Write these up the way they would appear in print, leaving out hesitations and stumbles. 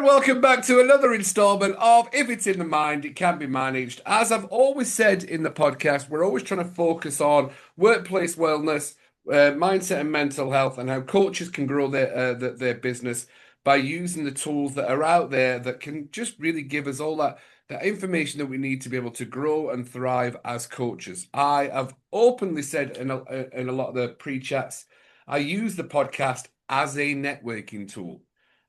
welcome back to another installment of If It's in the Mind, It Can Be Managed. As I've always said in the podcast, we're always trying to focus on workplace wellness, mindset and mental health, and how coaches can grow their business by using the tools that are out there that can just really give us all that information that we need to be able to grow and thrive as coaches. I have openly said in a lot of the pre-chats, I use the podcast as a networking tool.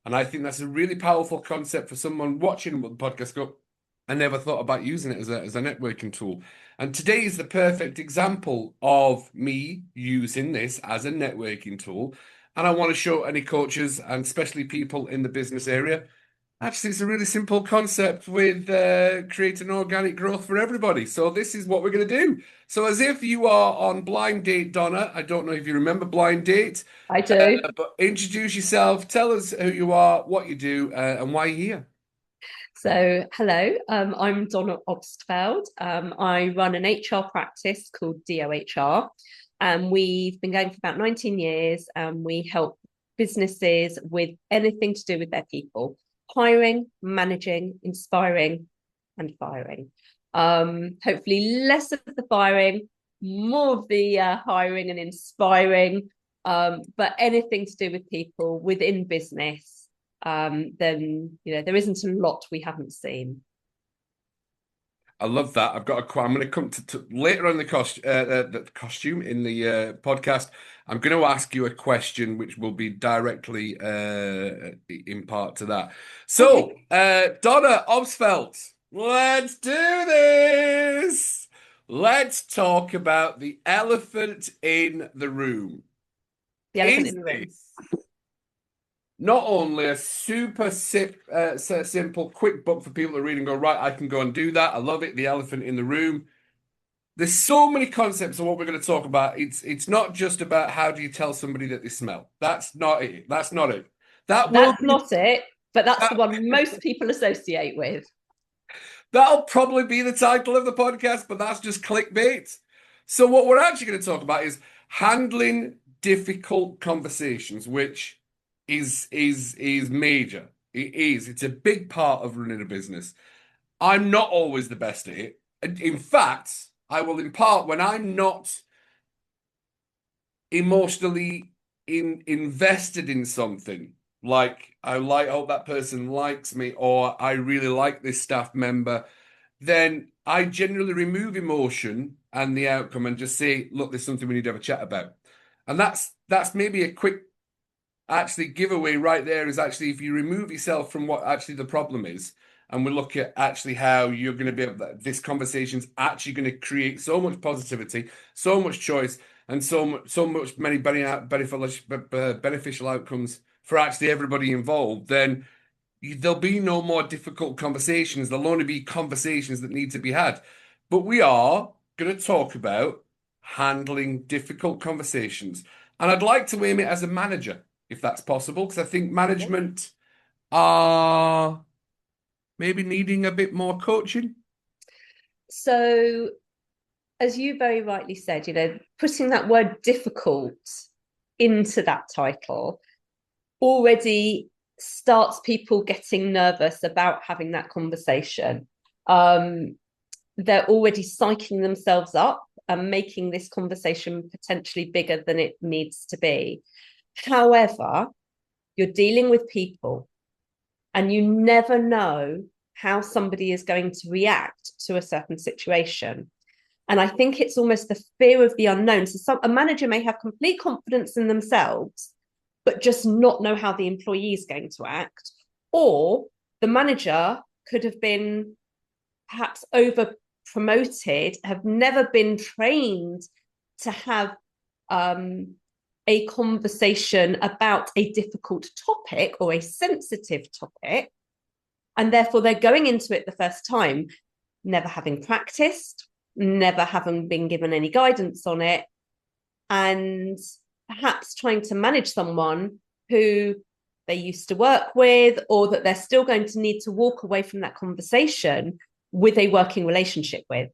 And I think that's a really powerful concept for someone watching the podcast go, I never thought about using it as a networking tool. And today is the perfect example of me using this as a networking tool. And I want to show any coaches and especially people in the business area. Actually, it's a really simple concept with creating organic growth for everybody. So this is what we're going to do. So as if you are on blind date, Donna, I don't know if you remember blind date, I do. but introduce yourself, tell us who you are, what you do, and why you're here. So, hello, I'm Donna Obstfeld. I run an HR practice called DOHR, and we've been going for about 19 years. And we help businesses with anything to do with their people, hiring, managing, inspiring, and firing. Hopefully, less of the firing, more of the hiring and inspiring, but anything to do with people within business. Then there isn't a lot we haven't seen. I love that. I'm going to come to later on the costume in the podcast. I'm going to ask you a question which will be directly in part to that. So, Okay. Donna Obsfeld, let's do this. Let's talk about the elephant in the room. The elephant in Is the room. this not only a simple, quick book for people to read and go, right, I can go and do that. I love it. The elephant in the room. There's so many concepts of what we're going to talk about. It's not just about how do you tell somebody that they smell. That's not it. That's not it. That will That's be not it, but that's the that, one most people associate with. that'll probably be the title of the podcast, but that's just clickbait. So what we're actually going to talk about is handling difficult conversations, which is major. It is. It's a big part of running a business. I'm not always the best at it. In fact, I will impart when I'm not emotionally invested in something, like I hope that person likes me, or I really like this staff member, then I generally remove emotion and the outcome and just say, look, there's something we need to have a chat about. And that's maybe a quick actually giveaway right there is actually if you remove yourself from what actually the problem is, and we look at actually how you're going to be able to, this conversation's actually going to create so much positivity, so much choice, and so much many beneficial outcomes for actually everybody involved, then there'll be no more difficult conversations. There'll only be conversations that need to be had. But we are going to talk about handling difficult conversations. And I'd like to aim it as a manager, if that's possible, because I think Yeah. management are maybe needing a bit more coaching. So, as you very rightly said, putting that word difficult into that title already starts people getting nervous about having that conversation. Um, they're already psyching themselves up and making this conversation potentially bigger than it needs to be. However, you're dealing with people and you never know how somebody is going to react to a certain situation. And I think it's almost the fear of the unknown. So a manager may have complete confidence in themselves, but just not know how the employee is going to act. Or the manager could have been perhaps over promoted, have never been trained to have a conversation about a difficult topic or a sensitive topic. And therefore, they're going into it the first time, never having practiced, never having been given any guidance on it, and perhaps trying to manage someone who they used to work with, or that they're still going to need to walk away from that conversation with a working relationship with.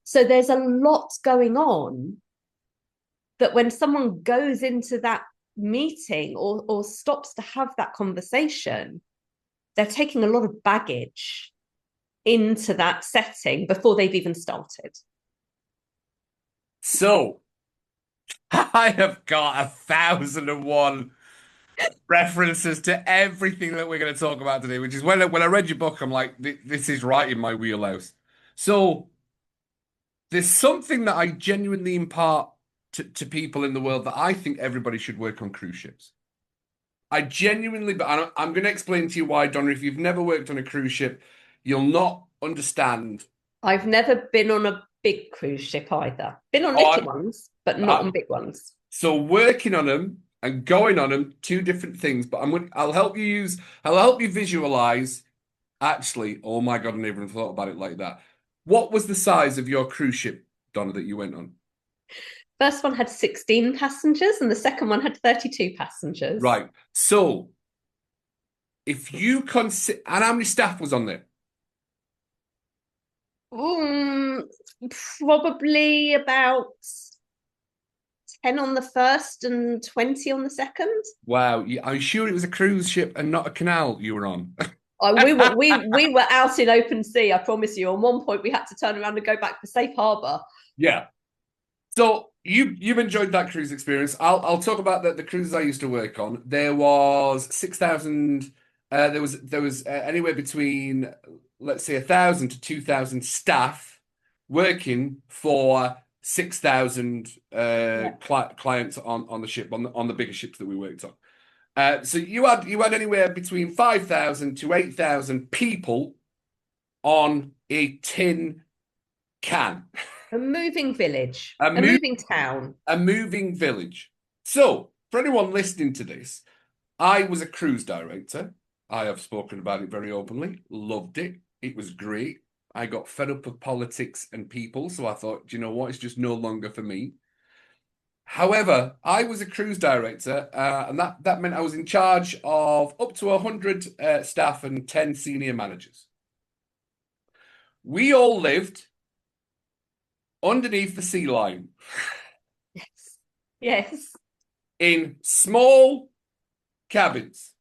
So there's a lot going on that when someone goes into that meeting or stops to have that conversation, they're taking a lot of baggage into that setting before they've even started. So I have got 1,001 references to everything that we're going to talk about today, which is when I read your book, I'm like, this is right in my wheelhouse. So there's something that I genuinely impart to people in the world that I think everybody should work on cruise ships. I genuinely, but I'm going to explain to you why, Donna. If you've never worked on a cruise ship, you'll not understand. I've never been on a big cruise ship either. Been on little Oh, ones, but not I, on big ones. so working on them and going on them, two different things. But I'll help you visualize. Actually, oh my God, I never even thought about it like that. What was the size of your cruise ship, Donna, that you went on? First one had 16 passengers and the second one had 32 passengers. Right. So if you consider, and how many staff was on there? Um, Probably about 10 on the first and 20 on the second. Wow. I'm sure it was a cruise ship and not a canal you were on. We were out in open sea, I promise you. On one point we had to turn around and go back for safe harbour. Yeah. So you've enjoyed that cruise experience. I'll talk about the cruises I used to work on. There was 6,000. There was anywhere between, let's say, 1,000 to 2,000 staff working for 6,000 Yeah. clients on the ship on the bigger ships that we worked on. So you had anywhere between 5,000 to 8,000 people on a tin can. A moving village, A a mo moving town. a moving village. So, for anyone listening to this, I was a cruise director. I have spoken about it very openly. Loved it. It was great. I got fed up with politics and people, so I thought, do you know what? It's just no longer for me. However, I was a cruise director, and that meant I was in charge of up to 100 staff and 10 senior managers. We all lived underneath the sea line Yes. Yes. in small cabins.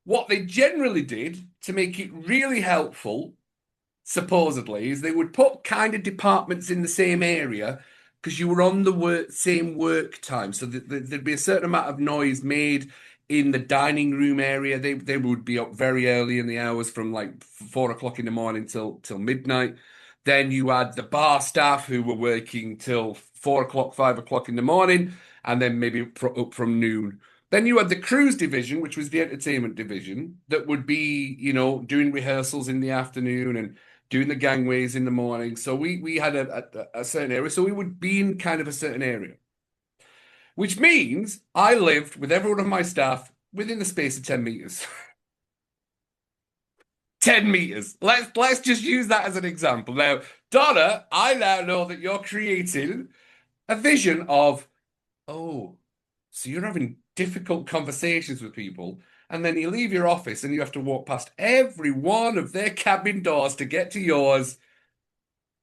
What they generally did to make it really helpful, supposedly, is they would put kind of departments in the same area because you were on the same work time. So there'd be a certain amount of noise made in the dining room area. They would be up very early in the hours from like 4 o'clock in the morning till midnight. Then you had the bar staff who were working till 4 o'clock, 5 o'clock in the morning, and then maybe up from noon. Then you had the cruise division, which was the entertainment division, that would be, doing rehearsals in the afternoon and doing the gangways in the morning. So we had a certain area. So we would be in kind of a certain area, which means I lived with every one of my staff within the space of 10 meters. 10 meters. Let's just use that as an example. Now, Donna, I now know that you're creating a vision of, oh, so you're having difficult conversations with people, and then you leave your office and you have to walk past every one of their cabin doors to get to yours.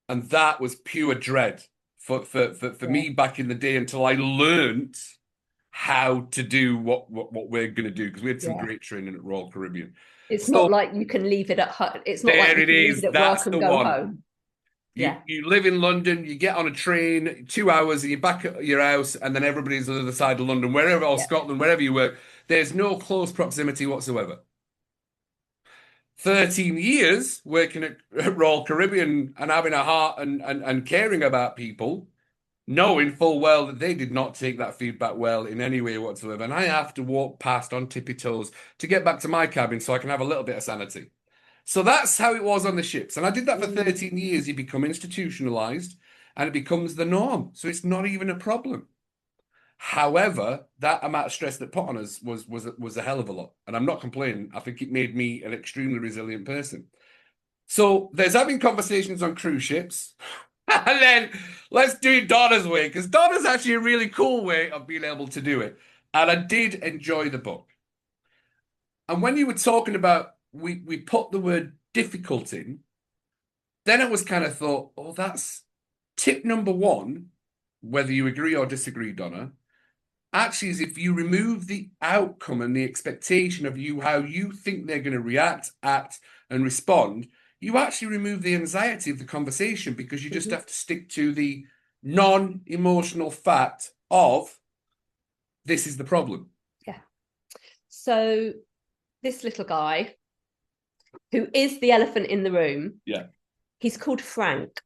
And that was pure dread for Yeah. me back in the day until I learned how to do what we're going to do because we had some Yeah. great training at Royal Caribbean. It's not So like you can leave it at home. It's not like there you it can leave is. it at That's work and the go one. home. You Yeah. you live in London, you get on a train, 2 hours, and you're back at your house, and then everybody's on the other side of London, wherever, or Yeah. Scotland, wherever you work. There's no close proximity whatsoever. 13 years working at Royal Caribbean and having a heart and caring about people, knowing full well that they did not take that feedback well in any way whatsoever. And I have to walk past on tippy toes to get back to my cabin so I can have a little bit of sanity. So that's how it was on the ships. And I did that for Mm. 13 years. You become institutionalized and it becomes the norm. So it's not even a problem. However, that amount of stress that put on us was a hell of a lot. And I'm not complaining. I think it made me an extremely resilient person. So there's having conversations on cruise ships. And then let's do it Donna's way, because Donna's actually a really cool way of being able to do it. And I did enjoy the book. And when you were talking about we put the word difficult in, then it was kind of thought, oh, that's tip number one, whether you agree or disagree, Donna. actually is if you remove the outcome and the expectation of you, how you think they're going to react, act, and respond, you actually remove the anxiety of the conversation because you just have to stick to the non-emotional fact of this is the problem. Yeah. So this little guy, who is the elephant in the room, Yeah. he's called Frank.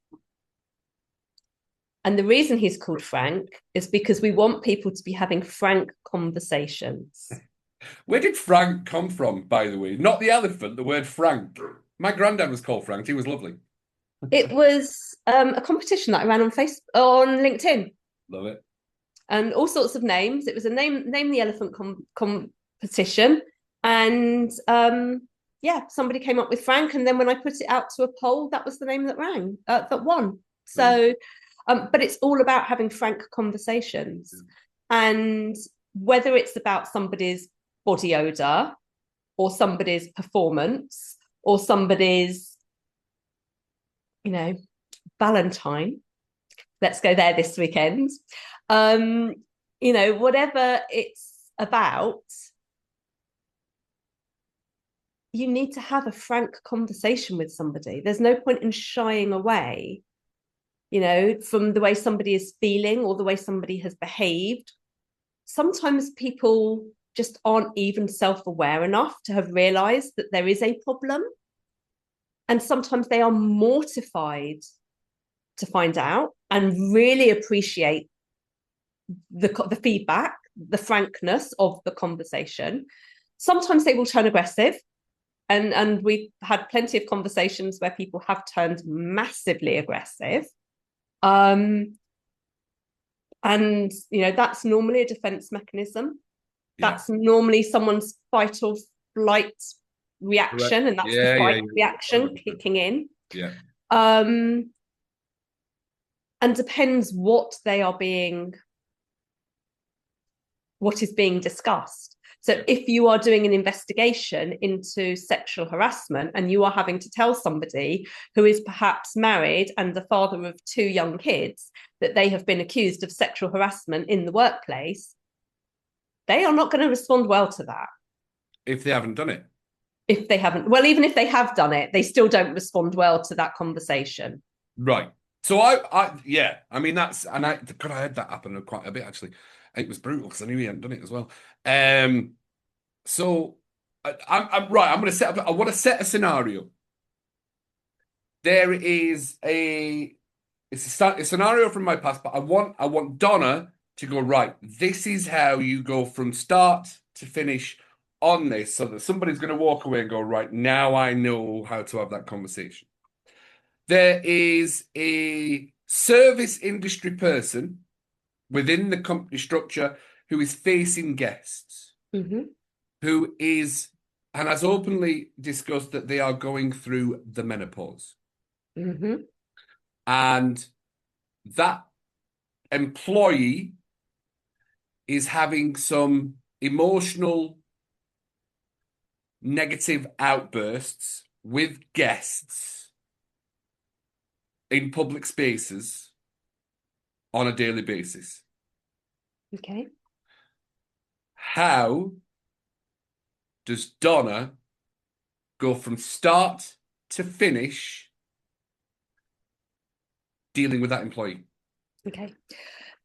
And the reason he's called Frank is because we want people to be having frank conversations. Where did Frank come from, by the way? Not the elephant, the word Frank. My granddad was called Frank. He was lovely. It was a competition that I ran on LinkedIn. Love it. And all sorts of names. It was a name the elephant competition. And yeah, somebody came up with Frank. And then when I put it out to a poll, that was the name that won. So, but it's all about having frank conversations. And whether it's about somebody's body odor or somebody's performance or somebody's, Valentine, let's go there this weekend. Whatever it's about, you need to have a frank conversation with somebody. There's no point in shying away, from the way somebody is feeling or the way somebody has behaved. Sometimes people just aren't even self-aware enough to have realized that there is a problem. And sometimes they are mortified to find out and really appreciate the feedback, the frankness of the conversation. Sometimes they will turn aggressive. And we've had plenty of conversations where people have turned massively aggressive. And, that's normally a defense mechanism. Yeah. That's normally someone's fight or flight reaction. Correct. And that's the fight reaction kicking in. Yeah. And depends what is being discussed. So if you are doing an investigation into sexual harassment and you are having to tell somebody who is perhaps married and the father of 2 young kids that they have been accused of sexual harassment in the workplace, they are not going to respond well to that. If they haven't done it. Even if they have done it, they still don't respond well to that conversation. Right. So I had that happen quite a bit, actually. It was brutal because I knew he hadn't done it as well. So I'm right. I'm going to I want to set a scenario. There is a scenario from my past, but I want Donna to go, right, this is how you go from start to finish on this, so that somebody's going to walk away and go, right, now I know how to have that conversation. There is a service industry person within the company structure who is facing guests, who is and has openly discussed that they are going through the menopause. And that employee is having some emotional negative outbursts with guests in public spaces on a daily basis. Okay. How does Donna go from start to finish dealing with that employee? Okay.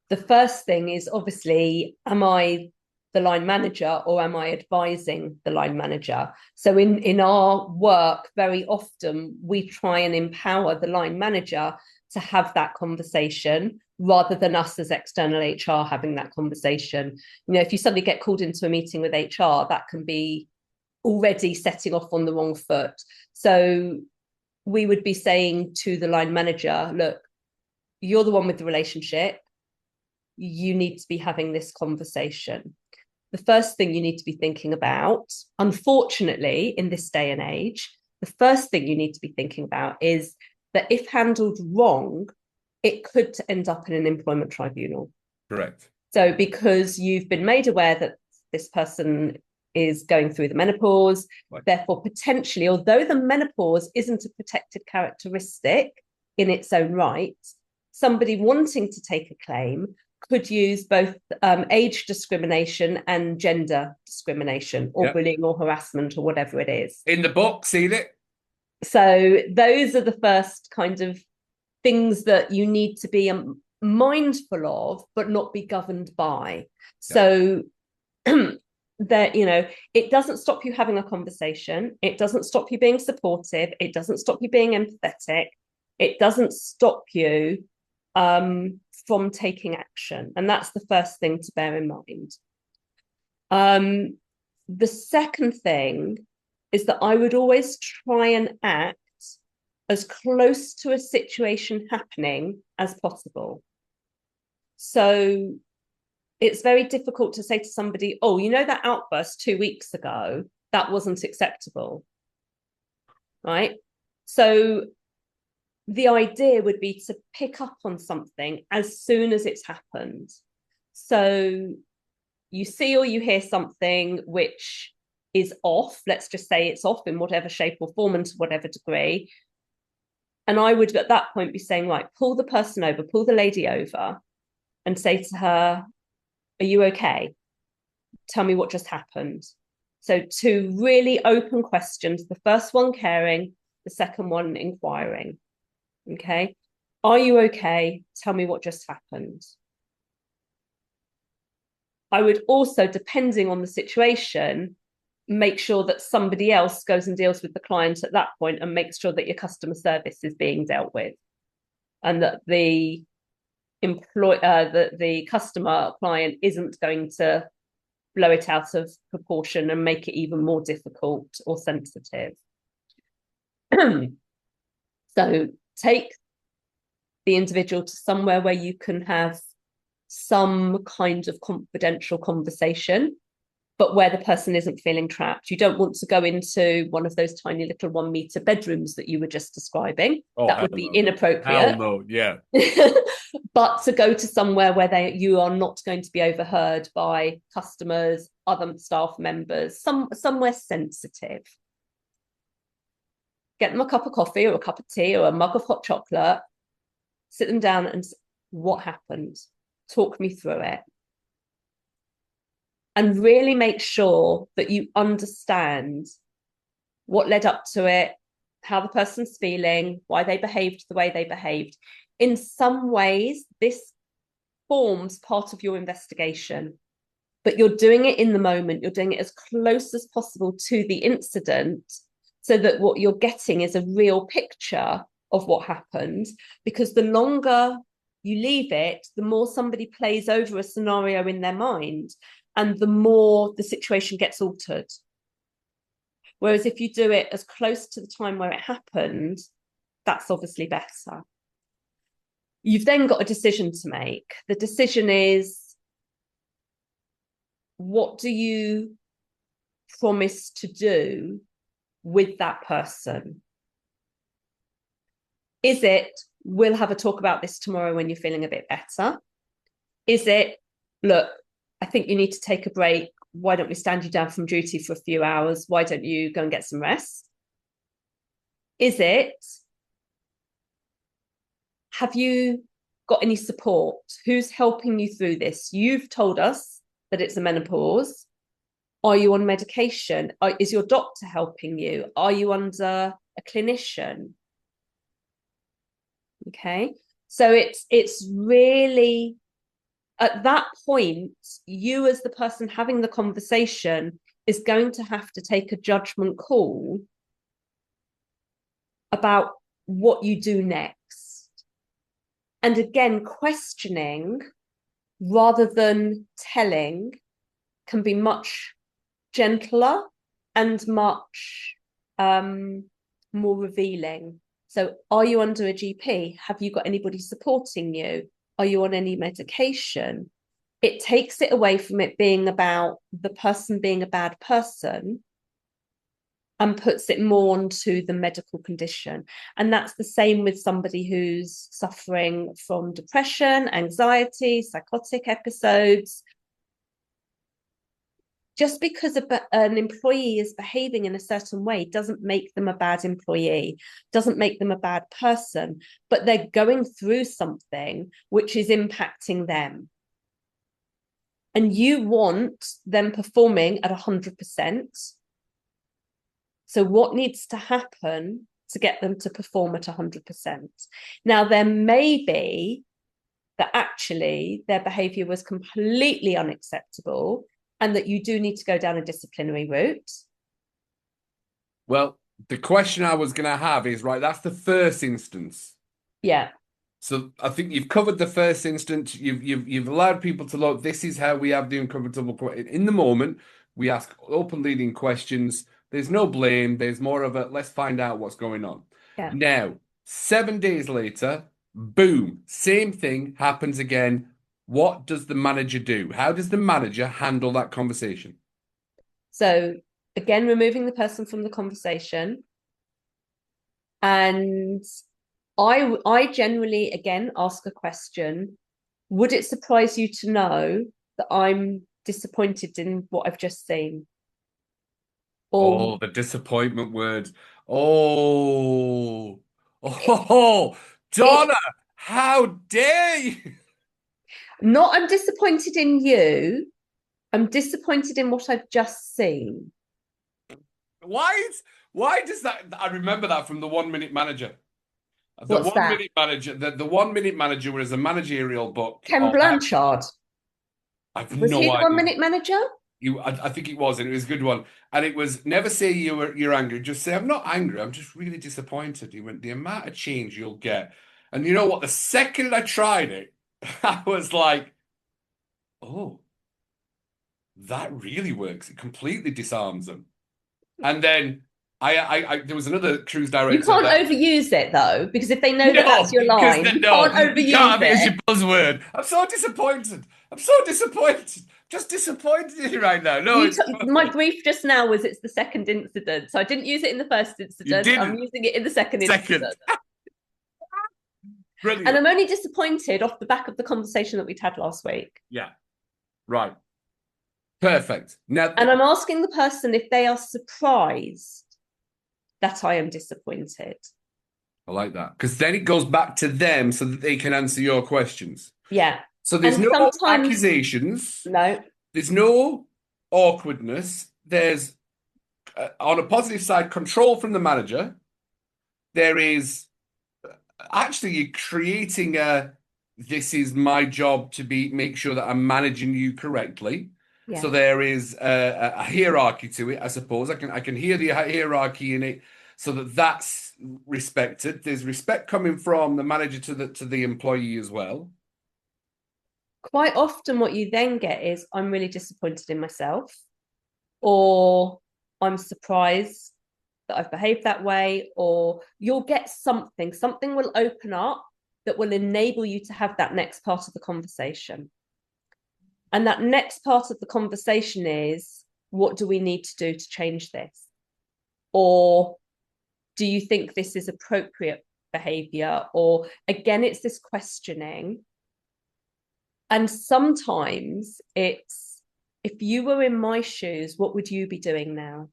The first thing is, obviously, am I the line manager or am I advising the line manager? So in our work, very often we try and empower the line manager to have that conversation rather than us as external HR having that conversation. If you suddenly get called into a meeting with HR, that can be already setting off on the wrong foot. So we would be saying to the line manager, look, you're the one with the relationship. You need to be having this conversation. The first thing you need to be thinking about, unfortunately, in this day and age, the first thing you need to be thinking about is that if handled wrong, it could end up in an employment tribunal. Correct. So because you've been made aware that this person is going through the menopause, right. Therefore, potentially, although the menopause isn't a protected characteristic in its own right, somebody wanting to take a claim could use both age discrimination and gender discrimination, or bullying or harassment or whatever it is. In the book, seen it. So those are the first kind of things that you need to be mindful of, but not be governed by. So that, you know, it doesn't stop you having a conversation. It doesn't stop you being supportive. It doesn't stop you being empathetic. It doesn't stop you from taking action. And that's the first thing to bear in mind. The second thing is that I would always try and act as close to a situation happening as possible. So it's very difficult to say to somebody, oh, you know, that outburst 2 weeks ago, that wasn't acceptable, right? So the idea would be to pick up on something as soon as it's happened. So you see or you hear something which is off, let's just say it's off in whatever shape or form and to whatever degree. And I would at that point be saying, right, pull the person over, pull the lady over and say to her, are you okay? Tell me what just happened. So 2 really open questions, the first one caring, the second one inquiring. Okay. Are you okay? Tell me what just happened. I would also, depending on the situation, make sure that somebody else goes and deals with the client at that point and makes sure that your customer service is being dealt with and that the customer client isn't going to blow it out of proportion and make it even more difficult or sensitive. So take the individual to somewhere where you can have some kind of confidential conversation, but where the person isn't feeling trapped. You don't want to go into one of those tiny little 1 meter bedrooms that you were just describing. That would be inappropriate. Hell no, yeah. But to go to somewhere where you are not going to be overheard by customers, other staff members, somewhere sensitive. Get them a cup of coffee or a cup of tea or a mug of hot chocolate. Sit them down and what happened? Talk me through it. And really make sure that you understand what led up to it, how the person's feeling, why they behaved the way they behaved. In some ways, this forms part of your investigation, but you're doing it in the moment. You're doing it as close as possible to the incident so that what you're getting is a real picture of what happened, because the longer you leave it, the more somebody plays over a scenario in their mind and the more the situation gets altered. Whereas if you do it as close to the time where it happened, that's obviously better. You've then got a decision to make. The decision is, what do you promise to do with that person? Is it, we'll have a talk about this tomorrow when you're feeling a bit better? Is it, look, I think you need to take a break. Why don't we stand you down from duty for a few hours? Why don't you go and get some rest? Is it, have you got any support? Who's helping you through this? You've told us that it's a menopause. Are you on medication? Is your doctor helping you? Are you under a clinician? Okay, so it's really, at that point, you as the person having the conversation is going to have to take a judgment call about what you do next. And again, questioning rather than telling can be much gentler and much more revealing. So are you under a GP? Have you got anybody supporting you? Are you on any medication? It takes it away from it being about the person being a bad person and puts it more onto the medical condition. And that's the same with somebody who's suffering from depression, anxiety, psychotic episodes. Just because an employee is behaving in a certain way doesn't make them a bad employee, doesn't make them a bad person, but they're going through something which is impacting them. and you want them performing at 100%. So what needs to happen to get them to perform at 100%? Now, there may be that actually their behavior was completely unacceptable and that you do need to go down a disciplinary route. Well, the question I was going to have is, right, that's the first instance. Yeah. So I think you've covered the first instance. You've allowed people to look. This is how we have the uncomfortable. In the moment, we ask open leading questions. There's no blame. There's more of a let's find out what's going on. Yeah. Now, 7 days later, boom, same thing happens again. What does the manager do? How does the manager handle that conversation? So again, removing the person from the conversation. And I generally, again, ask a question. Would it surprise you to know that I'm disappointed in what I've just seen? Or The disappointment word. Oh, oh, Donna, how dare you? not, I'm disappointed in you. I'm disappointed in what I've just seen. Why does that? I remember that from the 1 Minute Manager. The What's one that? minute manager, the 1 Minute Manager was a managerial book Ken on Blanchard. I've Was he no the 1 idea. Minute Manager? I think it was, and it was a good one. And it was never say you're angry, just say I'm not angry. I'm just really disappointed. He went the amount of change you'll get, and you know what? The second I tried it, I was like, oh, that really works. It completely disarms them. And then there was another cruise You director can't that overuse it though, because if they know that that's no, your because line, you no, can't you can't overuse have it as your it. buzzword. I'm so disappointed. I'm so disappointed. Just disappointed in you right now. No, it's My perfect. brief just now was it's the second incident. So I didn't use it in the first You incident. I'm didn't. using it in the second Second. incident. And Brilliant. I'm only disappointed off the back of the conversation that we'd had last week. Yeah. Right. Perfect. Now, And I'm asking the person if they are surprised that I am disappointed. I like that because then it goes back to them so that they can answer your questions. Yeah. So there's And no sometimes, accusations. no. There's no awkwardness. There's, on a positive side, control from the manager. There is actually you're creating a this is my job to be make sure that I'm managing you correctly. Yeah. So there is a hierarchy to it, I suppose. I can hear the hierarchy in it, so that that's respected. There's respect coming from the manager to the employee as well. Quite often, what you then get is I'm really disappointed in myself, or I'm surprised that I've behaved that way, or you'll get something will open up that will enable you to have that next part of the conversation. And that next part of the conversation is, what do we need to do to change this? Or do you think this is appropriate behavior? Or again, it's this questioning. And sometimes it's, if you were in my shoes, what would you be doing now?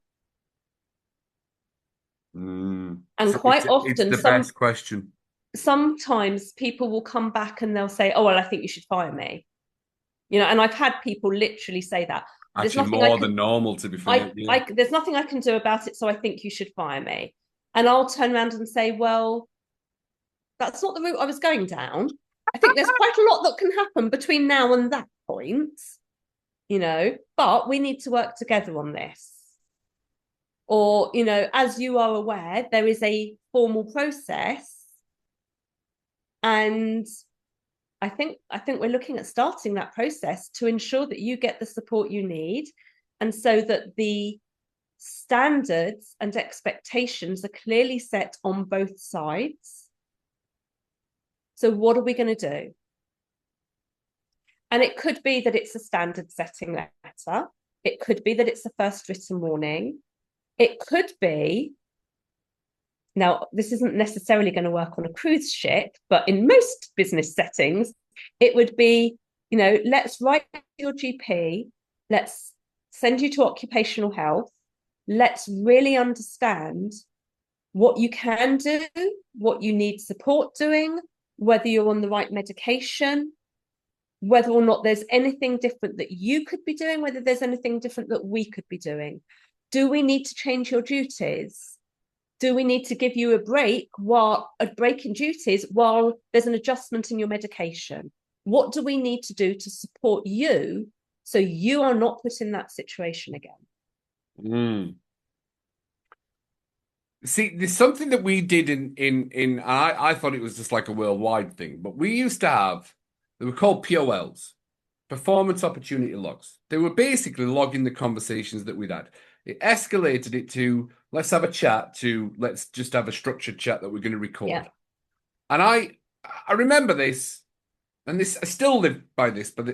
And So quite it's often, the best question. sometimes people will come back and they'll say, oh, well, I think you should fire me. And I've had people literally say that. There's Actually, nothing I more can, than normal, to be fair. Yeah. there's nothing I can do about it, so I think you should fire me. And I'll turn around and say, well, that's not the route I was going down. I think there's quite a lot that can happen between now and that point, but we need to work together on this. Or, as you are aware, there is a formal process. And I think we're looking at starting that process to ensure that you get the support you need, and so that the standards and expectations are clearly set on both sides. So what are we going to do? And it could be that it's a standard setting letter. It could be that it's the first written warning. It could be, now this isn't necessarily going to work on a cruise ship, but in most business settings, it would be, let's write your GP, let's send you to occupational health, let's really understand what you can do, what you need support doing, whether you're on the right medication, whether or not there's anything different that you could be doing, whether there's anything different that we could be doing. Do we need to change your duties? Do we need to give you a break in duties while there's an adjustment in your medication? What do we need to do to support you so you are not put in that situation again? See, there's something that we did I thought it was just like a worldwide thing, but we used to have, they were called POLs, performance opportunity logs. They were basically logging the conversations that we'd had. It escalated it to, let's have a chat, to let's just have a structured chat that we're going to record. Yeah. And I remember this, and this, I still live by this, but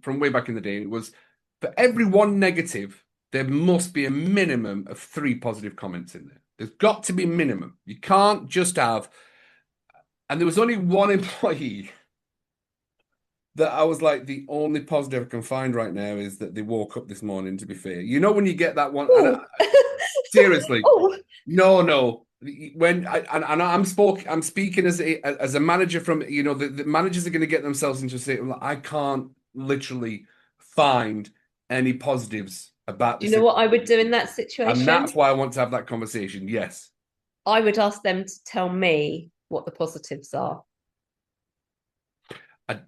from way back in the day, it was for every one negative, there must be a minimum of 3 positive comments in there. There's got to be minimum. You can't just have, and there was only one employee that I was like, the only positive I can find right now is that they woke up this morning, to be fair. You know, when you get that one, seriously, no. When I'm speaking as a manager from, the managers are going to get themselves into a state of like, I can't literally find any positives about this. Do you know what I would do in that situation? And that's why I want to have that conversation. Yes. I would ask them to tell me what the positives are.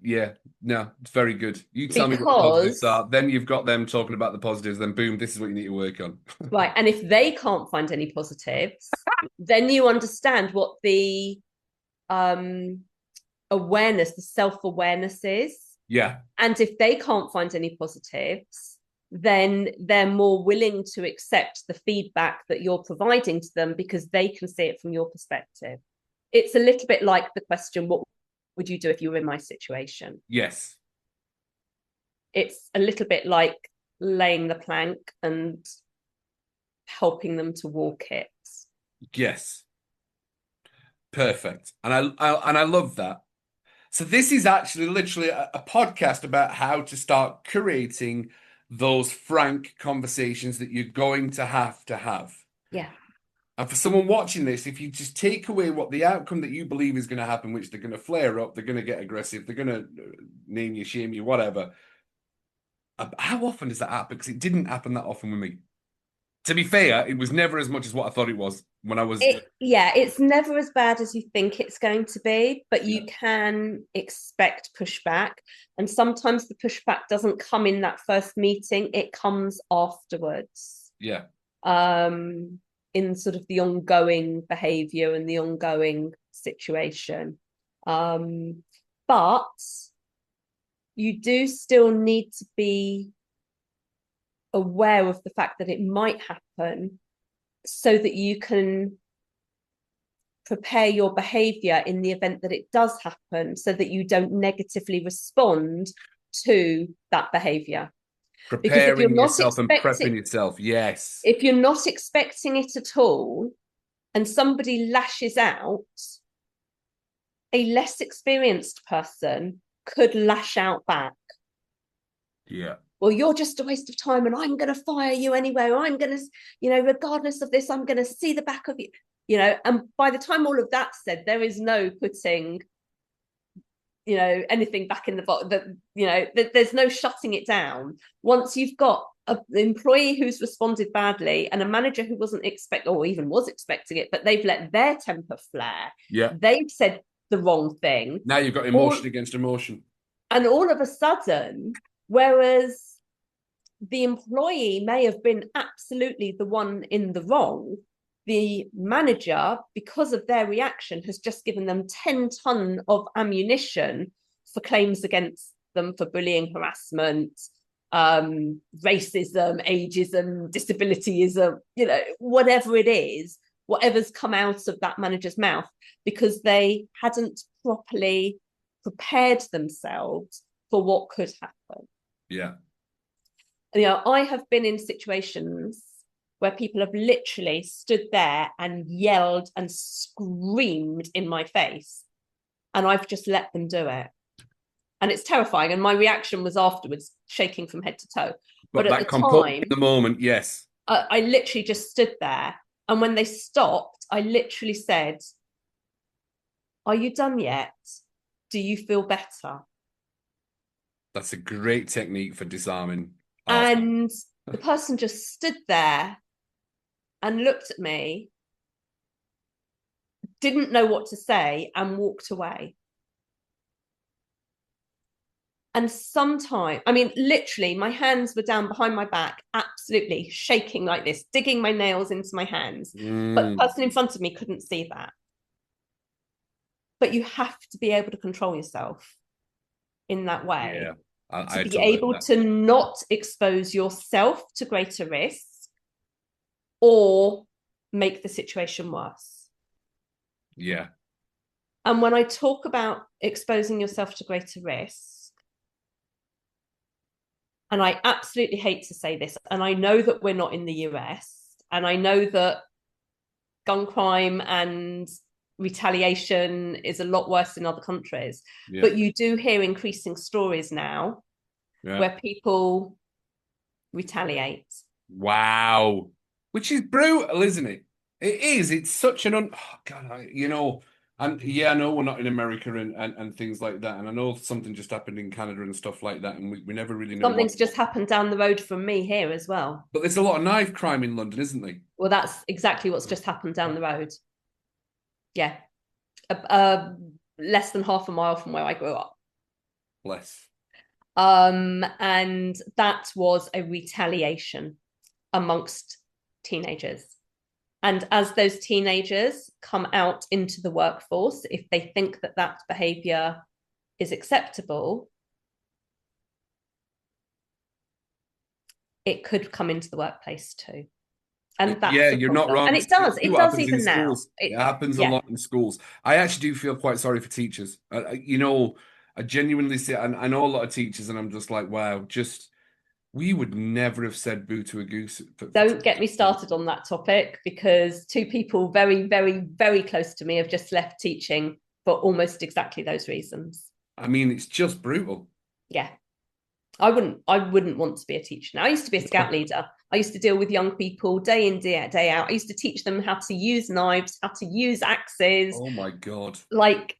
Yeah, no, it's very good. You tell me what the positives are, then you've got them talking about the positives, then boom, this is what you need to work on. Right. And if they can't find any positives, then you understand what the awareness, the self-awareness is. Yeah. And if they can't find any positives, then they're more willing to accept the feedback that you're providing to them because they can see it from your perspective. It's a little bit like the question, what would you do if you were in my situation? Yes. It's a little bit like laying the plank and helping them to walk it. Yes. Perfect. And I love that. So this is actually literally a podcast about how to start creating those frank conversations that you're going to have. Yeah. And for someone watching this, if you just take away what the outcome that you believe is going to happen, which they're going to flare up, they're going to get aggressive, they're going to name you, shame you, whatever. How often does that happen? Because it didn't happen that often with me. To be fair, it was never as much as what I thought it was when I was. It's never as bad as you think it's going to be, but you can expect pushback. And sometimes the pushback doesn't come in that first meeting, it comes afterwards. Yeah. In sort of the ongoing behavior and the ongoing situation. But you do still need to be aware of the fact that it might happen so that you can prepare your behavior in the event that it does happen so that you don't negatively respond to that behavior. Preparing yourself and prepping yourself, yes. If you're not expecting it at all and somebody lashes out, a less experienced person could lash out back. Yeah. Well, you're just a waste of time and I'm going to fire you anyway. Or I'm going to, regardless of this, I'm going to see the back of you, and by the time all of that's said, there is no putting, anything back in the box that, there's no shutting it down. Once you've got an employee who's responded badly and a manager who wasn't expecting or even was expecting it, but they've let their temper flare. Yeah. They've said the wrong thing. Now you've got emotion against emotion. And all of a sudden, whereas the employee may have been absolutely the one in the wrong, the manager, because of their reaction, has just given them 10 tons of ammunition for claims against them for bullying, harassment, racism, ageism, disabilityism, whatever it is, whatever's come out of that manager's mouth, because they hadn't properly prepared themselves for what could happen. Yeah. I have been in situations where people have literally stood there and yelled and screamed in my face, and I've just let them do it. And it's terrifying. And my reaction was afterwards shaking from head to toe. But at the time, the moment, yes. I literally just stood there. And when they stopped, I literally said, "Are you done yet? Do you feel better?" That's a great technique for disarming arsehole. And the person just stood there and looked at me, didn't know what to say, and walked away. And sometimes, I mean, literally, my hands were down behind my back, absolutely shaking like this, digging my nails into my hands. But the person in front of me couldn't see that. But you have to be able to control yourself in that way, Yeah, to I be totally able that. to not expose yourself to greater risks or make the situation worse. Yeah. And when I talk about exposing yourself to greater risks, and I absolutely hate to say this, and I know that we're not in the US, and I know that gun crime and retaliation is a lot worse in other countries, Yeah. but you do hear increasing stories now where people retaliate. Wow. Which is brutal, isn't it? It is. It's such an oh God, and yeah, I know we're not in America and things like that. And I know something just happened in Canada and stuff like that, and we never really know what. Something's just happened down the road from me here as well. But there's a lot of knife crime in London, isn't there? Well, that's exactly what's just happened down the road. Yeah. Less than half a mile from where I grew up. Bless. And that was a retaliation amongst teenagers. And as those teenagers come out into the workforce, if they think that that behavior is acceptable, it could come into the workplace too. And Yeah, that's a you're not problem. wrong. And it What does happens in even now. schools. It happens a Yeah. lot in schools. I actually do feel quite sorry for teachers. I genuinely see, and I know a lot of teachers, and I'm just like, wow, we would never have said boo to a goose. Don't get me started on that topic, because two people very, very, very close to me have just left teaching for almost exactly those reasons. I mean, it's just brutal. Yeah. I wouldn't want to be a teacher now. I used to be a scout leader. I used to deal with young people day in, day out. I used to teach them how to use knives, how to use axes. Oh my God. Like,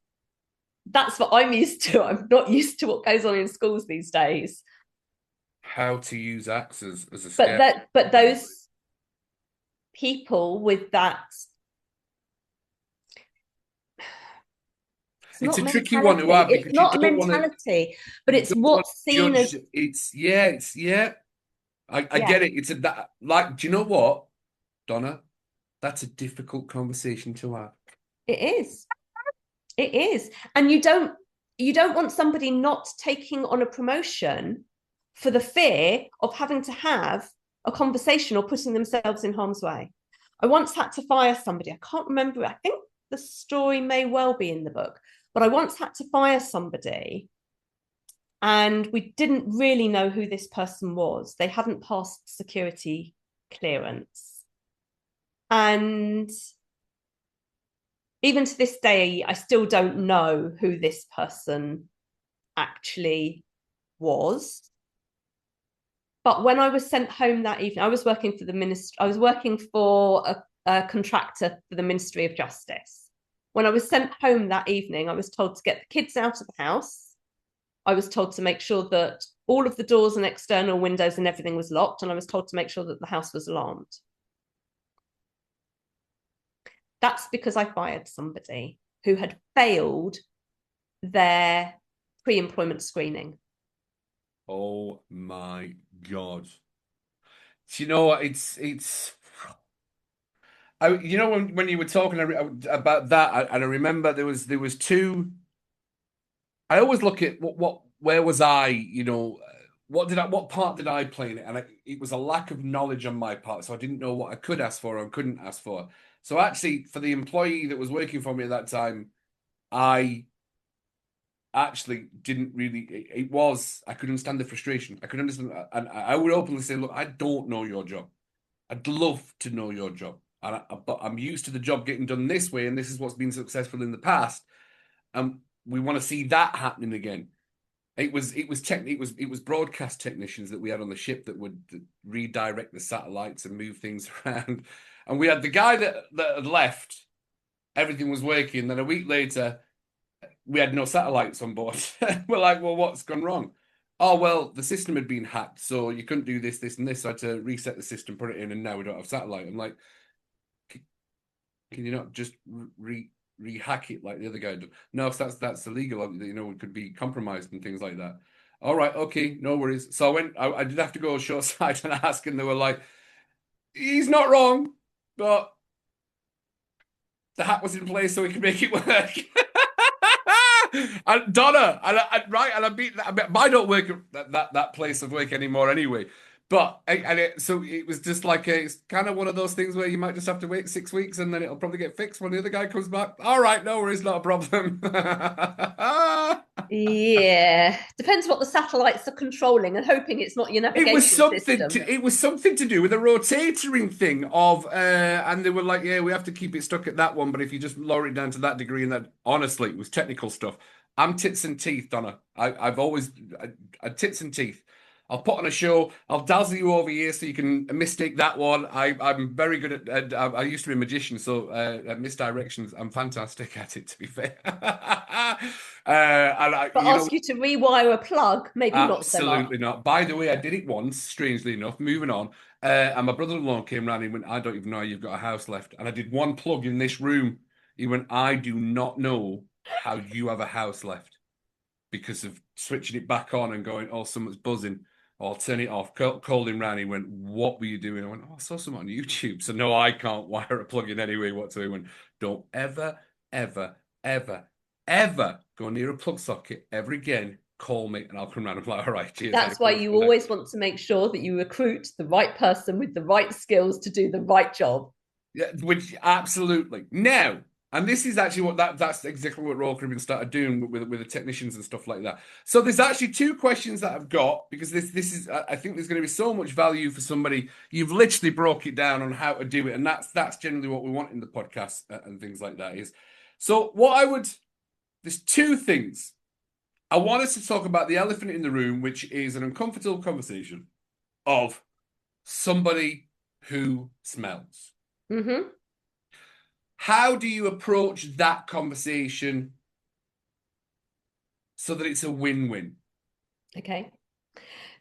that's what I'm used to. I'm not used to what goes on in schools these days. How to use axes as a But scout. those people with that, It's a tricky one to have it's because you not a don't want to. mentality, but You it's don't want what's to seen judge. as, It's. I yeah, get it. It's a that like. Do you know what, Donna? That's a difficult conversation to have. it is. It is. And you don't want somebody not taking on a promotion for the fear of having to have a conversation or putting themselves in harm's way. I once had to fire somebody. I can't remember. I think the story may well be in the book, but I once had to fire somebody, and we didn't really know who this person was. They hadn't passed security clearance. And even to this day, I still don't know who this person actually was. But when I was sent home that evening, I was working for the ministry. I was working for a contractor for the Ministry of Justice. When I was sent home that evening, I was told to get the kids out of the house. I was told to make sure that all of the doors and external windows and everything was locked. And I was told to make sure that the house was alarmed. That's because I fired somebody who had failed their pre-employment screening. Oh my God. Do you know what? When you were talking about that, and I remember there was two. I always look at where was I? What part did I play in it? And it was a lack of knowledge on my part, so I didn't know what I could ask for or couldn't ask for. So actually, for the employee that was working for me at that time, I actually didn't really. I could understand the frustration. I could understand, and I would openly say, "Look, I don't know your job. I'd love to know your job, but I'm used to the job getting done this way, and this is what's been successful in the past, and we want to see that happening again." It was broadcast technicians that we had on the ship that would redirect the satellites and move things around, and we had the guy that had left. Everything was working. Then a week later, we had no satellites on board. We're like, well, what's gone wrong? oh, well, the system had been hacked, so you couldn't do this, this, and this. So I had to reset the system, put it in, and now we don't have satellite. I'm like, can you not just rehack it like the other guy did? No, so that's illegal. You know, it could be compromised and things like that. All right, okay, no worries. So I did have to go short side and ask, and they were like, he's not wrong, but the hack was in place so we could make it work. And Donna, right, and I don't work at that place of work anymore anyway. But so it was just like it's kind of one of those things where you might just have to wait 6 weeks and then it'll probably get fixed when the other guy comes back. All right, no worries, not a problem. Yeah, depends what the satellites are controlling and hoping it's not your navigation system. It was something to do with a rotating thing of, and they were like, yeah, we have to keep it stuck at that one, but if you just lower it down to that degree, and that honestly, it was technical stuff. I'm tits and teeth, Donna. I've always tits and teeth. I'll put on a show. I'll dazzle you over here so you can mistake that one. I'm very good at. I used to be a magician, so at misdirections, I'm fantastic at it. To be fair, But ask you to rewire a plug, maybe not so much. Absolutely not. By the way, I did it once. Strangely enough, moving on, and my brother-in-law came round and he went, "I don't even know how you've got a house left." And I did one plug in this room. He went, "I do not know how you have a house left because of switching it back on and going, oh, someone's buzzing." I'll turn it off. Called him round. He went, "What were you doing?" I went, "Oh, I saw something on YouTube." So no, I can't wire a plug in anyway whatsoever. He went, "Don't ever, ever, ever, ever go near a plug socket ever again. Call me and I'll come round." I'm like, "All right, cheers." That's why you always want to make sure that you recruit the right person with the right skills to do the right job. Yeah, which absolutely. Now, and this is actually what that's exactly what Royal Caribbean started doing with the technicians and stuff like that. So there's actually two questions that I've got because this is I think there's going to be so much value for somebody. You've literally broke it down on how to do it, and that's generally what we want in the podcast and things like that is. So there's two things. I want us to talk about the elephant in the room, which is an uncomfortable conversation of somebody who smells. Mm-hmm. How do you approach that conversation so that it's a win-win? Okay.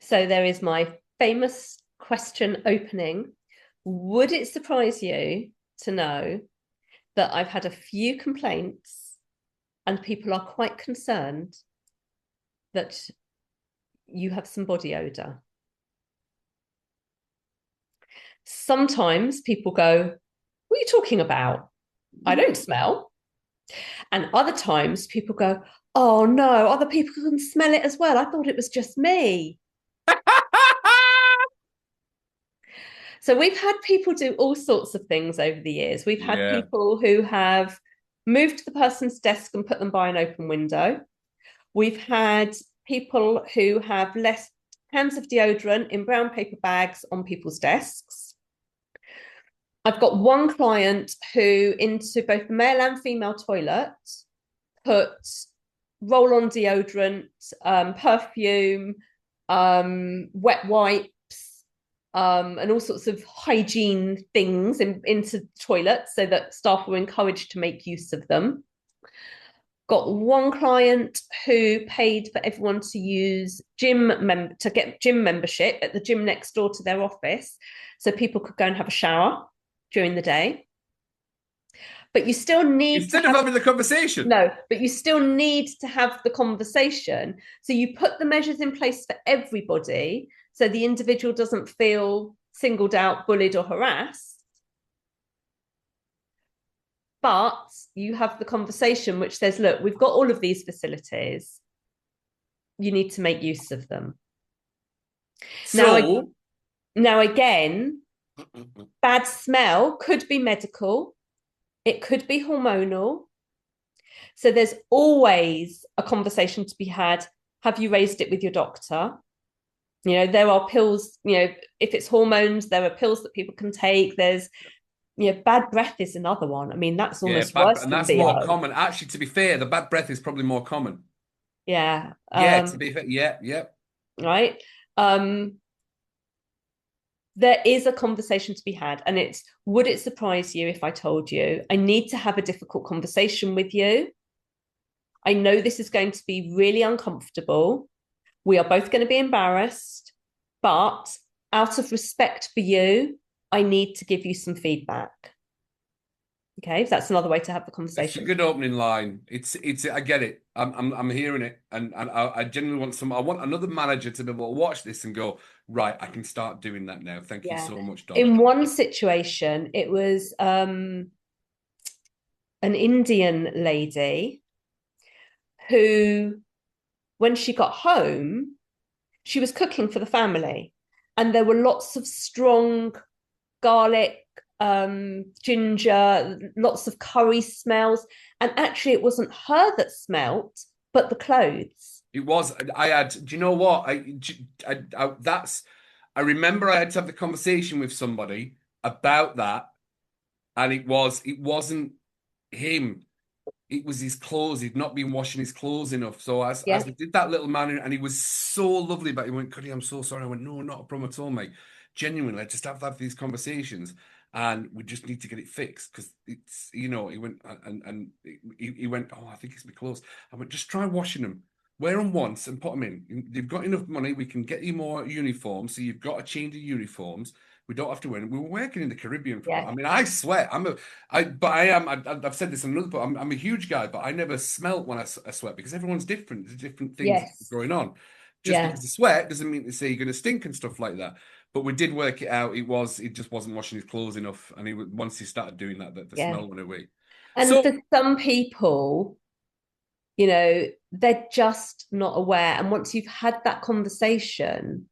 So there is my famous question opening. Would it surprise you to know that I've had a few complaints and people are quite concerned that you have some body odor? Sometimes people go, "What are you talking about? I don't smell." And other times people go, "Oh no, other people can smell it as well. I thought it was just me." So we've had people do all sorts of things over the years. We've had people who have moved to the person's desk and put them by an open window. We've had people who have left cans of deodorant in brown paper bags on people's desks. I've got one client who, into both the male and female toilet, put roll-on deodorant, perfume, wet wipes, and all sorts of hygiene things into toilets so that staff were encouraged to make use of them. Got one client who paid for everyone to use to get gym membership at the gym next door to their office so people could go and have a shower during the day. But you still need instead of having the conversation. No, but you still need to have the conversation. So you put the measures in place for everybody so the individual doesn't feel singled out, bullied, or harassed. But you have the conversation which says, look, we've got all of these facilities. You need to make use of them. So, now again, bad smell could be medical. It could be hormonal. So there's always a conversation to be had. Have you raised it with your doctor? You know, there are pills, you know, if it's hormones, there are pills that people can take. There's, you know, bad breath is another one. I mean, that's almost worse. And that's more common. Actually, to be fair, the bad breath is probably more common. Yeah. To be fair. Yeah. Right. There is a conversation to be had, and it's, would it surprise you if I told you I need to have a difficult conversation with you? I know this is going to be really uncomfortable. We are both going to be embarrassed, but out of respect for you, I need to give you some feedback. Okay, that's another way to have the It's a conversation. good opening line. I get it. I'm hearing it, and I genuinely want I want another manager to be able to watch this and go, right, I can start doing that now. Thank you Yeah. so much, Dom. In one situation, it was an Indian lady who, when she got home, she was cooking for the family, and there were lots of strong garlic, ginger, lots of curry smells. And actually, it wasn't her that smelt, but the clothes. It was. I had. Do you know what? That's. I remember I had to have the conversation with somebody about that, and it was. It wasn't him. It was his clothes. He'd not been washing his clothes enough. So Yeah, as we did that little man, and he was so lovely, but he went, "Cuddy, I'm so sorry." I went, "No, not a problem at all, mate. Genuinely, I just have to have these conversations, and we just need to get it fixed because it's, you know." He went and he went, "Oh, I think it's my clothes." I went, "Just try washing them. Wear them once and put them in. You've got enough money. We can get you more uniforms. So you've got a change of uniforms. We don't have to wear them. We were working in the Caribbean for about. yeah, I mean, I sweat. But I am. I've said this in another. But I'm a huge guy, but I never smelt when I sweat because everyone's different. There's different things yes, going on. Just yeah, because you sweat doesn't mean to say you're going to stink and stuff like that. But we did work it out. It just wasn't washing his clothes enough, and once he started doing that, the yeah. smell went away. And So for some people, you know, they're just not aware. And once you've had that conversation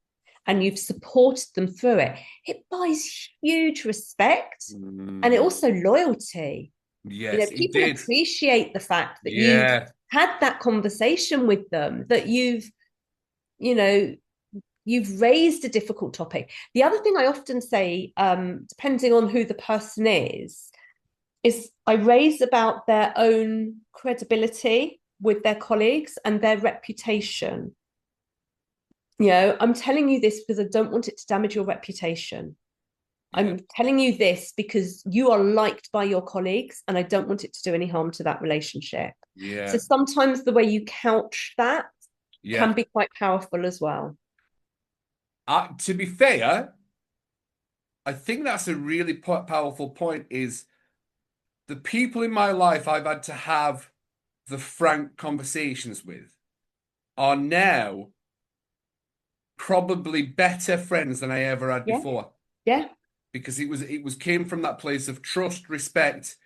and you've supported them through it, it buys huge respect and it mm, also loyalty. You know, yes, it people did. appreciate the fact that you've Yeah, had that conversation with them, that you know, you've raised a difficult topic. The other thing I often say, depending on who the person is I raise about their own credibility with their colleagues and their reputation. You know, I'm telling you this because I don't want it to damage your reputation. yeah, I'm telling you this because you are liked by your colleagues and I don't want it to do any harm to that relationship. So yeah, sometimes the way you couch that can yeah. be quite powerful as well. To be fair, I think that's a really powerful point. Is the people in my life I've had to have the frank conversations with are now probably better friends than I ever had Yeah. before Yeah. because it was came from that place of trust, respect,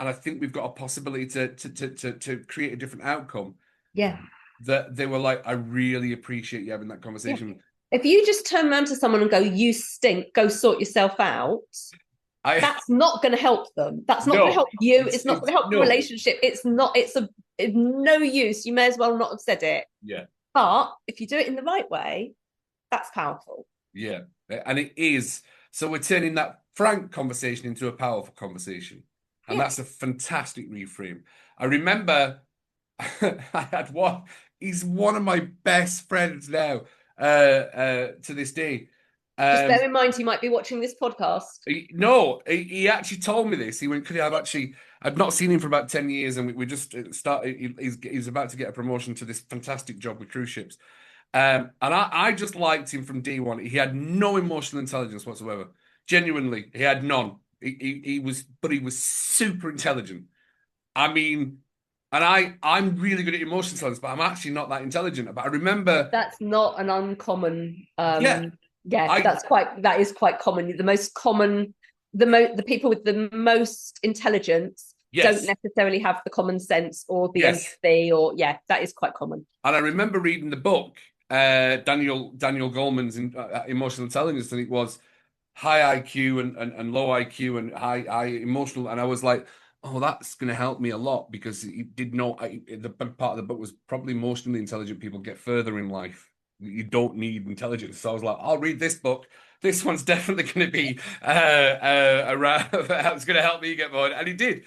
and I think we've got a possibility to create a different outcome. Yeah. That they were like, I really appreciate you having that Yeah. conversation. If you just turn around to someone and go, you stink, go sort yourself out, I that's not going to help them. That's not going to no, help you. it's It's not it's going to help the no, relationship. It's no use. You may as well not have said it. yeah, But if you do it in the right way, that's powerful. yeah, and it is. So we're turning that frank conversation into a powerful conversation, and Yeah. that's a fantastic reframe. I remember I had one. He's one of my best friends now, to this day. Just Um, bear in mind, you might be watching this podcast. no, he actually told me this. He went, "Could I've not seen him for about 10 years, and we just started. He's about to get a promotion to this fantastic job with cruise ships." And I just liked him from day one. He had no emotional intelligence whatsoever. Genuinely, he had none. But he was super intelligent. I mean, and I'm really good at emotional intelligence, but I'm actually not that intelligent. But I remember, That's not an uncommon. yeah, Yeah, I that is quite common. The most common, the people with the most intelligence don't yes, necessarily have the common sense or the yes. empathy, or yeah, that is quite common. And I remember reading the book, Daniel Goleman's Emotional Intelligence, and it was high IQ and low IQ and high emotional, and I was like, oh, that's going to help me a lot because he did know the big part of the book was probably emotionally intelligent people get further in life. You don't need intelligence. So I was like, I'll read this book. This one's definitely going to be around. It's going to help me get more, and he did.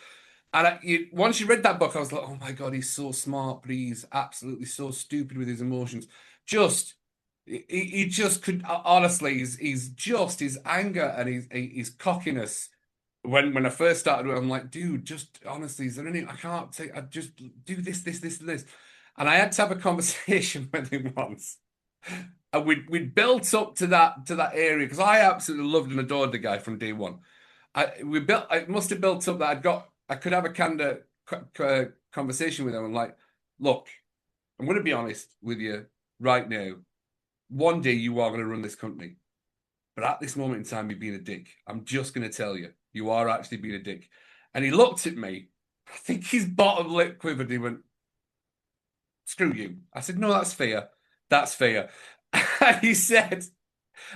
And once you read that book, I was like, oh my God, he's so smart, but he's absolutely so stupid with his emotions. Just, he just could, honestly, he's just his anger and his cockiness. When I first started, I'm like, dude, just honestly, is there any, I can't take, I just do this, and this. And I had to have a conversation with him once. And we'd built up to that area because I absolutely loved and adored the guy from day one. I must have built up that I could have a candid conversation with him. I'm like, look, I'm going to be honest with you right now. One day you are going to run this company, but at this moment in time, you're being a dick. I'm just going to tell you, you are actually being a dick. And he looked at me. I think his bottom lip quivered. He went, "Screw you." I said, "No, that's fair. That's fair." And he said,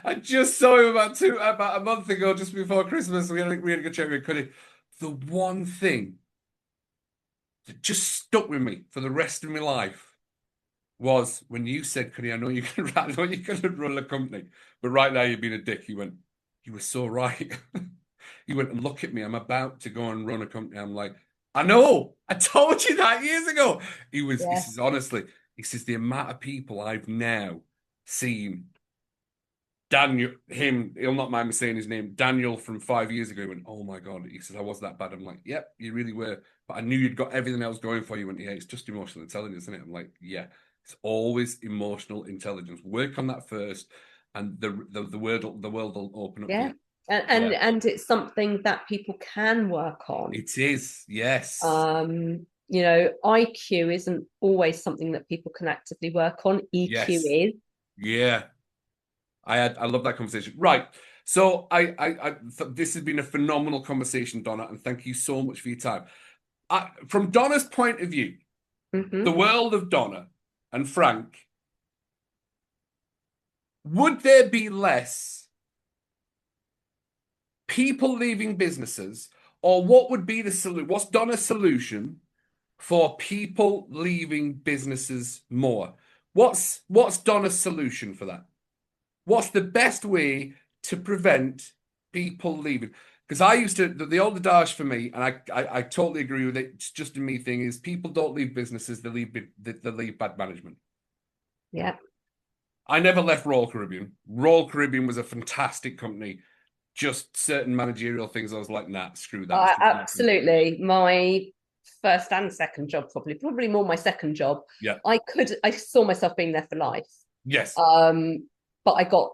I just saw him about a month ago, just before Christmas. We had a good chat with Cuddy. The one thing that just stuck with me for the rest of my life was when you said, Cuddy, I know you can run a company, but right now you're being a dick. He went, you were so right. He went, and look at me, I'm about to go and run a company. I'm like, I know, I told you that years ago. He Yeah. says, honestly, he says, the amount of people I've now seen Daniel, he'll not mind me saying his name, Daniel from 5 years ago. He went, oh my God. He says, I was that bad. I'm like, yep, you really were. But I knew you'd got everything else going for you. He went, yeah, it's just emotional intelligence, isn't it? I'm like, yeah, it's always emotional intelligence. Work on that first, and the world will open up to Yeah. you. And Yeah, and it's something that people can work on. it is. Yes. IQ isn't always something that people can actively work on. EQ Yes. is. Yeah. I love that conversation. Right. So this has been a phenomenal conversation, Donna, and thank you so much for your time. From Donna's point of view, the Mm-hmm. world of Donna and Frank, would there be less people leaving businesses, or what would be the solution? What's Donna's solution for people leaving businesses more? What's Donna's solution for that? What's the best way to prevent people leaving? Because I used to, the old adage for me, and I totally agree with it. It's just a me thing. Is people don't leave businesses; they leave bad management. Yeah. I never left Royal Caribbean. Royal Caribbean was a fantastic company. Just certain managerial things, I was like, nah, screw that. It's just not for me. Absolutely. My first and second job, probably more my second job. Yeah. I saw myself being there for life. Yes. But I got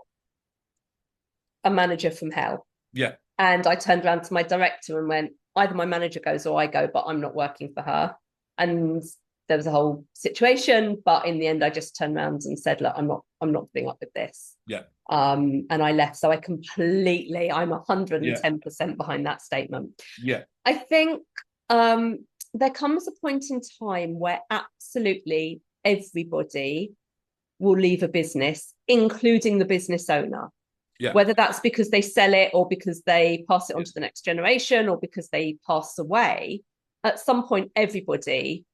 a manager from hell. Yeah. And I turned around to my director and went, either my manager goes or I go, but I'm not working for her. And there was a whole situation, but in the end, I just turned around and said, look, I'm not putting up with this. Yeah. And I left. So I'm Yeah. 110% behind that statement. Yeah. I think there comes a point in time where absolutely everybody will leave a business, including the business owner. Yeah. Whether that's because they sell it or because they pass it on Yeah. to the next generation or because they pass away, at some point, everybody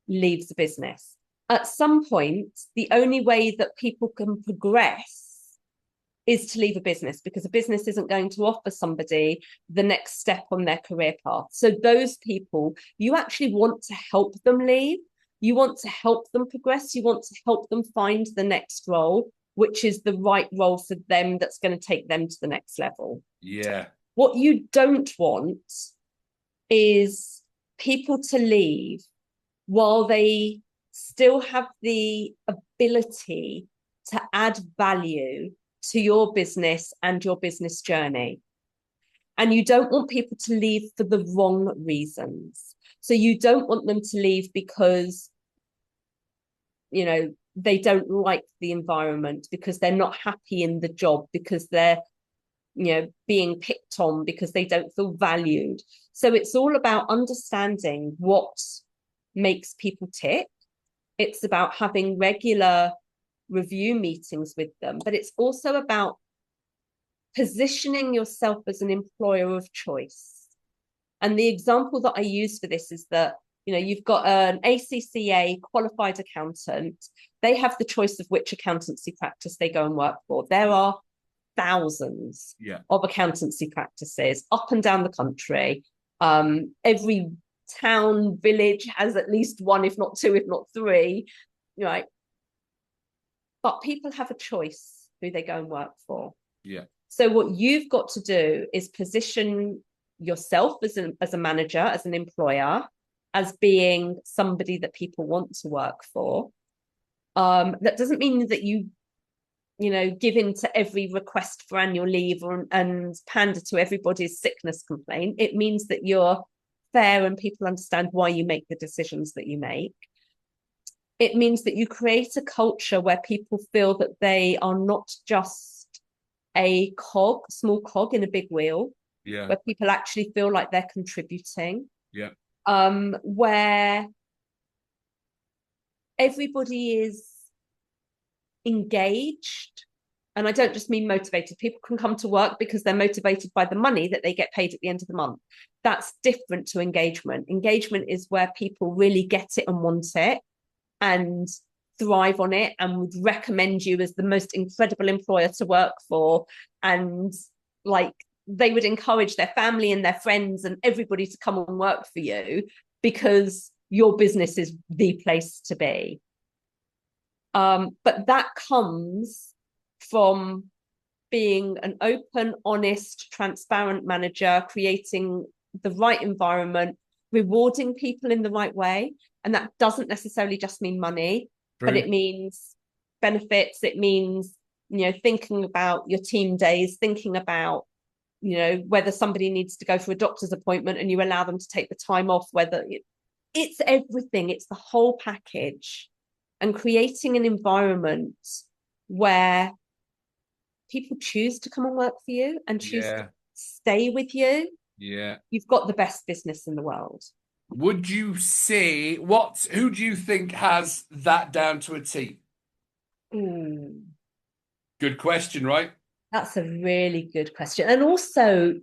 leaves the business. At some point, the only way that people can progress is to leave a business, because a business isn't going to offer somebody the next step on their career path. So those people, you actually want to help them leave. You want to help them progress. You want to help them find the next role, which is the right role for them, that's going to take them to the next level. Yeah. What you don't want is people to leave while they still have the ability to add value to your business and your business journey. And you don't want people to leave for the wrong reasons. So you don't want them to leave because, they don't like the environment, because they're not happy in the job, because they're, being picked on, because they don't feel valued. So it's all about understanding what makes people tick. It's about having regular review meetings with them, but it's also about positioning yourself as an employer of choice. And the example that I use for this is that, you've got an ACCA qualified accountant. They have the choice of which accountancy practice they go and work for. There are thousands of accountancy practices up and down the country. Every town, village has at least one, if not two, if not three, right? But people have a choice who they go and work for. Yeah. So what you've got to do is position yourself as a manager, as an employer, as being somebody that people want to work for. That doesn't mean that you give in to every request for annual leave and pander to everybody's sickness complaint. It means that you're fair and people understand why you make the decisions that you make. It means that you create a culture where people feel that they are not just a small cog in a big wheel, where people actually feel like they're contributing. Where everybody is engaged. And I don't just mean motivated. People can come to work because they're motivated by the money that they get paid at the end of the month. That's different to engagement. Engagement is where people really get it and want it and thrive on it and would recommend you as the most incredible employer to work for. And like they would encourage their family and their friends and everybody to come and work for you because your business is the place to be. But that comes from being an open, honest, transparent manager, creating the right environment, rewarding people in the right way. And that doesn't necessarily just mean money, but it means benefits. It means, thinking about your team days, thinking about, whether somebody needs to go for a doctor's appointment and you allow them to take the time off, it's everything. It's the whole package. And creating an environment where people choose to come and work for you and choose to stay with you. You've got the best business in the world. Would you say who do you think has that down to a T? Good question, right? That's a really good question. And also,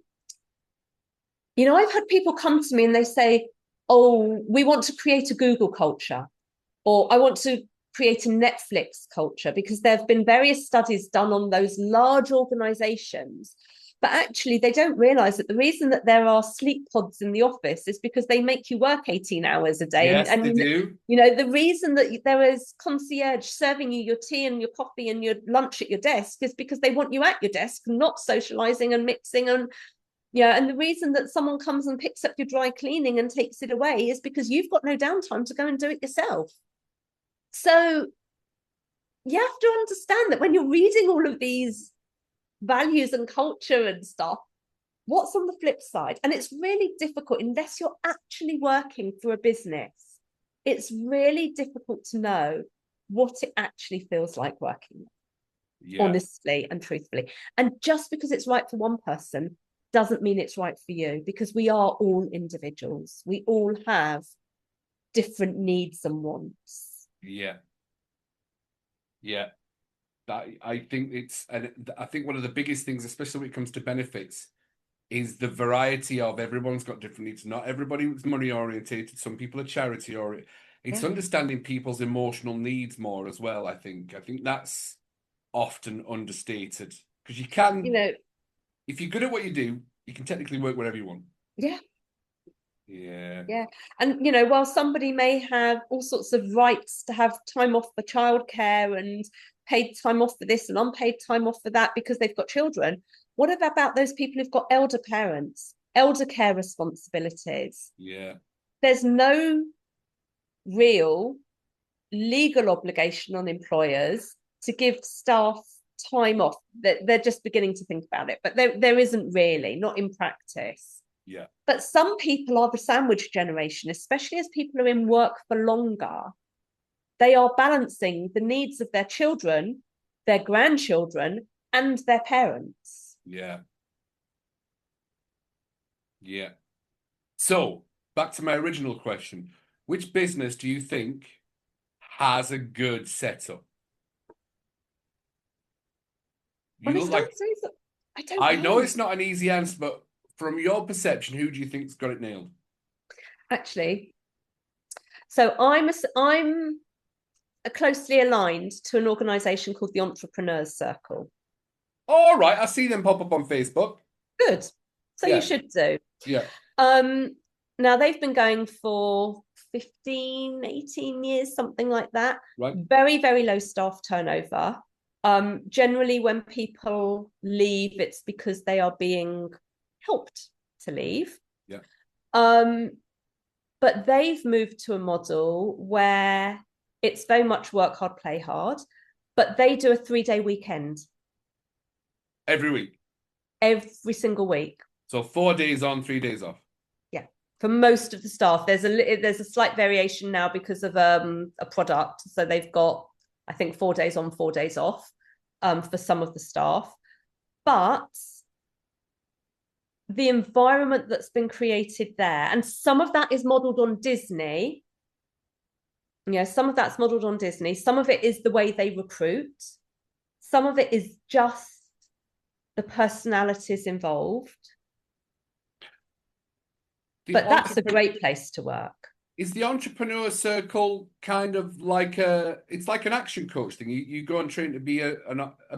I've had people come to me and they say, oh, we want to create a Google culture, or I want to create a Netflix culture, because there have been various studies done on those large organizations. But actually, they don't realize that the reason that there are sleep pods in the office is because they make you work 18 hours a day. Yes, they do. The reason that there is concierge serving you your tea and your coffee and your lunch at your desk is because they want you at your desk, not socializing and mixing. And the reason that someone comes and picks up your dry cleaning and takes it away is because you've got no downtime to go and do it yourself. So you have to understand that when you're reading all of these values and culture and stuff, what's on the flip side? And it's really difficult unless you're actually working for a business. It's really difficult to know what it actually feels like working, honestly and truthfully. And just because it's right for one person doesn't mean it's right for you, because we are all individuals. We all have different needs and wants. I think one of the biggest things, especially when it comes to benefits, is the variety of everyone's got different needs. Not everybody's money orientated. Some people are charity oriented. It's understanding people's emotional needs more as well. I think that's often understated, because you can, if you're good at what you do, you can technically work wherever you want. And while somebody may have all sorts of rights to have time off for childcare and paid time off for this and unpaid time off for that because they've got children, what about those people who've got elder parents, elder care responsibilities? There's no real legal obligation on employers to give staff time off. They're just beginning to think about it, but there isn't really, not in practice. But some people are the sandwich generation, especially as people are in work for longer. They are balancing the needs of their children, their grandchildren, and their parents. So, back to my original question. Which business do you think has a good setup? I know it's not an easy answer, but from your perception, who do you think's got it nailed? Actually, so I'm closely aligned to an organisation called the Entrepreneurs Circle. All right, I see them pop up on Facebook. Good. So you should do. Now they've been going for 15, 18 years, something like that. Right. Very, very low staff turnover. Generally, when people leave, it's because they are being helped to leave. But they've moved to a model where it's very much work hard, play hard. but they do a 3-day weekend Every week. every single week. So 4 days on, 3 days off. Yeah, for most of the staff. There's a slight variation now because of a product. So they've got, I think, 4 days on, 4 days off for some of the staff. But the environment that's been created there, and some of that is modeled on Disney. Some of that's modeled on Disney. Some of it is the way they recruit. Some of it is just the personalities involved. But that's a great place to work. Is the entrepreneur circle kind of like it's like an action coach thing? You go and train to be a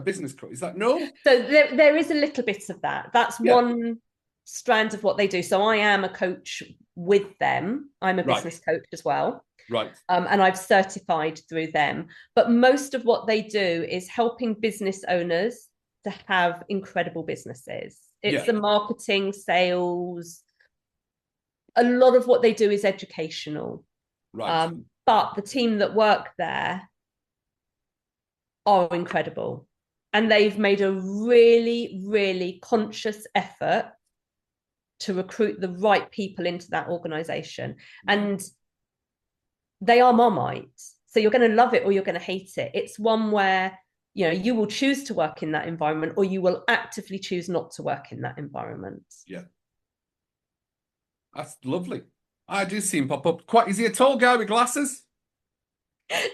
business coach. Is that no? So there is a little bit of that. That's one strand of what they do. So I am a coach with them. I'm a business coach as well. Right. And I've certified through them. But most of what they do is helping business owners to have incredible businesses. It's the marketing, sales. A lot of what they do is educational. Right. But the team that work there are incredible. And they've made a really, really conscious effort to recruit the right people into that organization. And they are Marmites. So you're going to love it or you're going to hate it. It's one where, you will choose to work in that environment or you will actively choose not to work in that environment. Yeah. That's lovely. I do see him pop up. Is he a tall guy with glasses?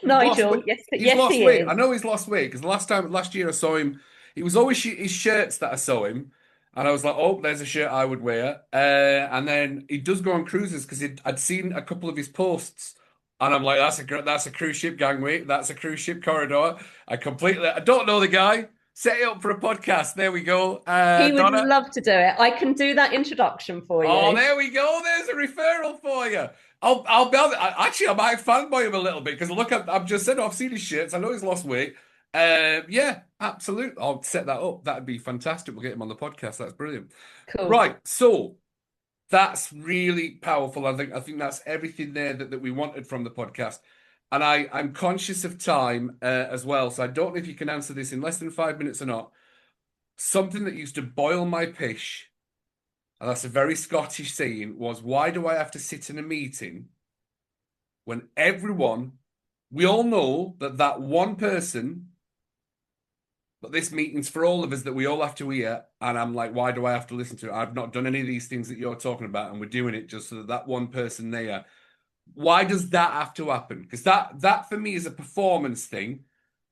Nigel, yes, lost he weight. is. I know he's lost weight because last year I saw him, it was always his shirts that I saw him. And I was like, oh, there's a shirt I would wear. And then he does go on cruises because I'd seen a couple of his posts. And I'm like, that's a cruise ship gangway. That's a cruise ship corridor. I don't know the guy. Set it up for a podcast. There we go. He would Donna. love to do it. I can do that introduction for you. Oh, there we go. There's a referral for you. I'll be honest. Actually, I might fanboy him a little bit because look, I've just said I've seen his shirts. I know he's lost weight. Yeah, absolutely. I'll set that up. That'd be fantastic. We'll get him on the podcast. That's brilliant. Cool. Right. So that's really powerful. I think that's everything there that we wanted from the podcast. And I'm conscious of time as well. So I don't know if you can answer this in less than 5 minutes or not. Something that used to boil my pish, and that's a very Scottish saying, was why do I have to sit in a meeting when we all know that one person, but this meeting's for all of us that we all have to hear. And I'm like, why do I have to listen to it? I've not done any of these things that you're talking about, and we're doing it just so that one person there. Why does that have to happen? Because that for me is a performance thing,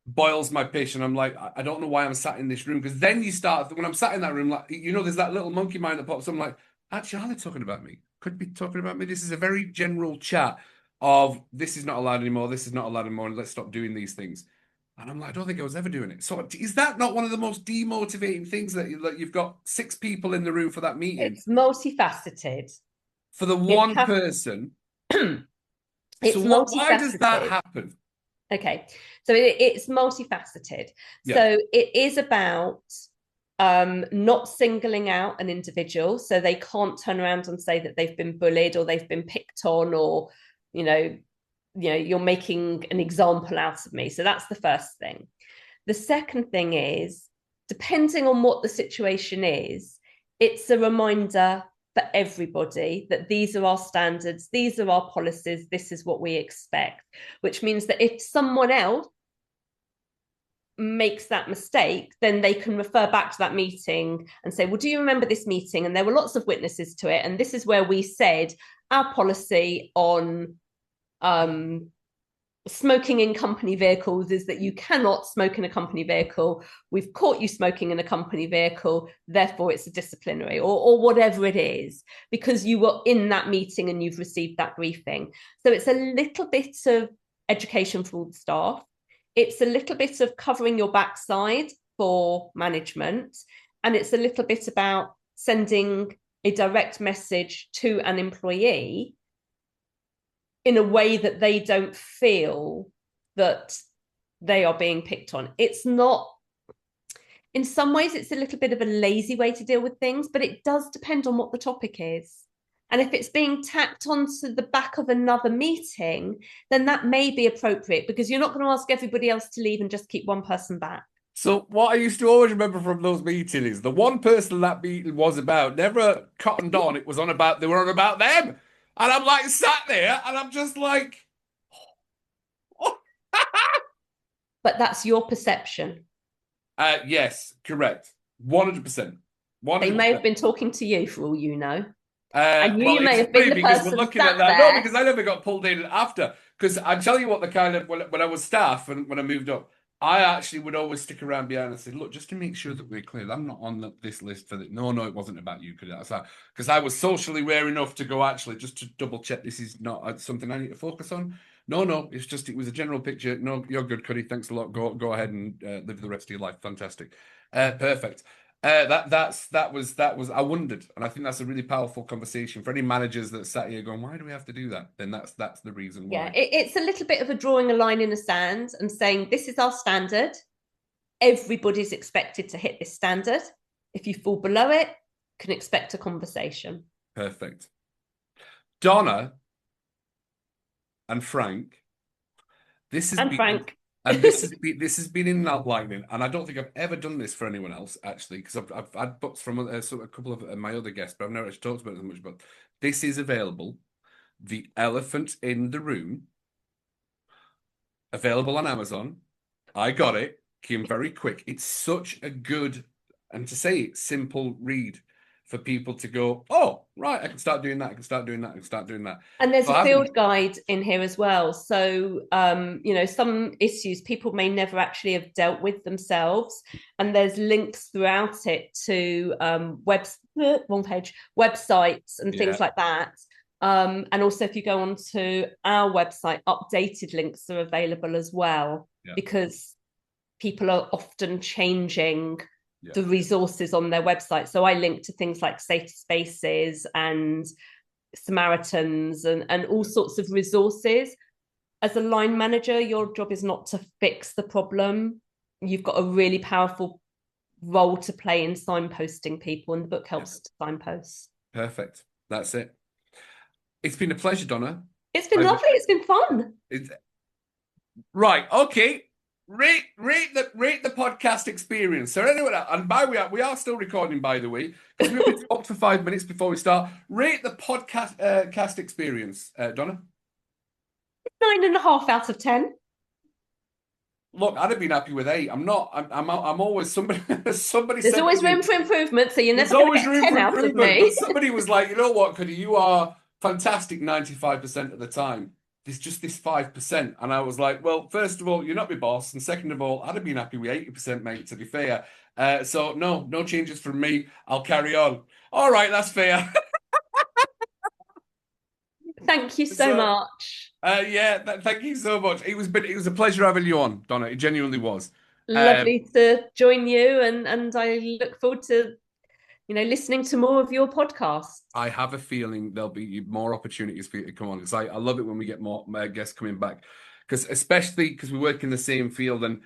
boils my pish, and I'm like, I don't know why I'm sat in this room. Because then you start, when I'm sat in that room, like, there's that little monkey mind that pops up. I'm like, actually, are they talking about me? Could be talking about me. This is a very general chat of this is not allowed anymore. This is not allowed anymore. And let's stop doing these things. And I'm like, I don't think I was ever doing it. So is that not one of the most demotivating things that you've got 6 people in the room for that meeting? It's multifaceted. For the one person. It's why does that happen? Okay, so it's multifaceted. Yeah. So it is about not singling out an individual, so they can't turn around and say that they've been bullied or they've been picked on, or you're making an example out of me. So that's the first thing. The second thing is, depending on what the situation is, it's a reminder for everybody that these are our standards, these are our policies, this is what we expect, which means that if someone else makes that mistake, then they can refer back to that meeting and say, well, do you remember this meeting? And there were lots of witnesses to it. And this is where we said our policy on smoking in company vehicles is that you cannot smoke in a company vehicle. We've caught you smoking in a company vehicle, therefore it's a disciplinary, or whatever it is, because you were in that meeting and you've received that briefing. So it's a little bit of education for all the staff. It's a little bit of covering your backside for management. And it's a little bit about sending a direct message to an employee in a way that they don't feel that they are being picked on. It's not, in some ways, it's a little bit of a lazy way to deal with things, but it does depend on what the topic is. And if it's being tacked onto the back of another meeting, then that may be appropriate, because you're not going to ask everybody else to leave and just keep one person back. So what I used to always remember from those meetings is the one person that meeting was about never cottoned on. It was on about, they were on about them. And I'm like sat there and I'm just like, oh. But that's your perception. Yes, correct. 100%. 100%. They may have been talking to you for all you know. And you may have been the because person we're looking sat at that. there. No, because I never got pulled in after. Because I tell you what, the kind of when I was staff and when I moved up, I actually would always stick around behind and say, "Look, just to make sure that we're clear, I'm not on this list for the." No, it wasn't about you, because I was socially aware enough to go actually just to double check this is not something I need to focus on. No, it was a general picture. No, you're good, Cuddy. Thanks a lot. Go ahead and live the rest of your life. Fantastic, perfect. That was I wondered, and I think that's a really powerful conversation for any managers that sat here going, why do we have to do that? Then that's the reason why. Yeah, it's a little bit of a drawing a line in the sand and saying this is our standard. Everybody's expected to hit this standard. If you fall below it, can expect a conversation. Perfect. Donna and Frank, this has been Frank. And this has been enlightening, and I don't think I've ever done this for anyone else actually, because I've had books from a couple of my other guests, but I've never actually talked about it as much. But this is available, The Elephant in the Room, available on Amazon. I got it, came very quick. It's such a good, and to say it, simple read for people to go, oh, right, I can start doing that, I can start doing that, I can start doing that. And there's a field guide in here as well. So, some issues people may never actually have dealt with themselves. And there's links throughout it to websites and things like that. And also, if you go onto our website, updated links are available as well, because people are often changing the resources on their website. So I link to things like Safe Spaces and Samaritans and all sorts of resources. As a line manager, your job is not to fix the problem. You've got a really powerful role to play in signposting people, and the book helps to signpost. Perfect. That's it. It's been a pleasure, Donna. It's been lovely. It's been fun. Right. Okay. Rate the podcast experience. So anyway, and we are still recording, by the way, because we've been talked for 5 minutes before we start. Rate the podcast cast experience, Donna. 9.5 out of 10. Look, I'd have been happy with 8. I'm not. I'm always somebody. There's always room for improvement, so you're never going to get 10 out of me. But somebody was like, you know what, Cuddy, you are fantastic 95% of the time. There's just this 5%. And I was like, well, first of all, you're not my boss. And second of all, I'd have been happy with 80%, mate, to be fair. So no changes from me. I'll carry on. All right, that's fair. Thank you so much. Thank you so much. It was a pleasure having you on, Donna. It genuinely was. Lovely to join you, and I look forward to listening to more of your podcast. I have a feeling there'll be more opportunities for you to come on, because I love it when we get more guests coming back, especially because we work in the same field, and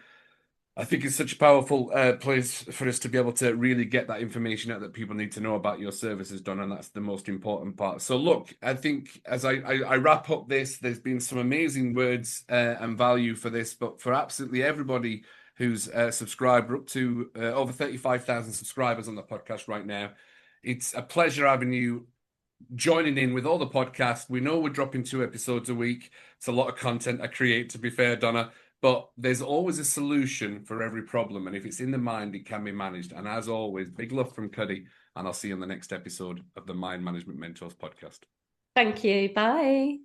I think it's such a powerful place for us to be able to really get that information out that people need to know about your services, Donna, and that's the most important part. So look, I think as I wrap up this, there's been some amazing words and value for this, but for absolutely everybody who's subscribed, we're up to over 35,000 subscribers on the podcast right now. It's a pleasure having you joining in with all the podcasts. We know we're dropping 2 episodes a week. It's a lot of content I create, to be fair, Donna, but there's always a solution for every problem. And if it's in the mind, it can be managed. And as always, big love from Cuddy, and I'll see you on the next episode of the Mind Management Mentors podcast. Thank you. Bye.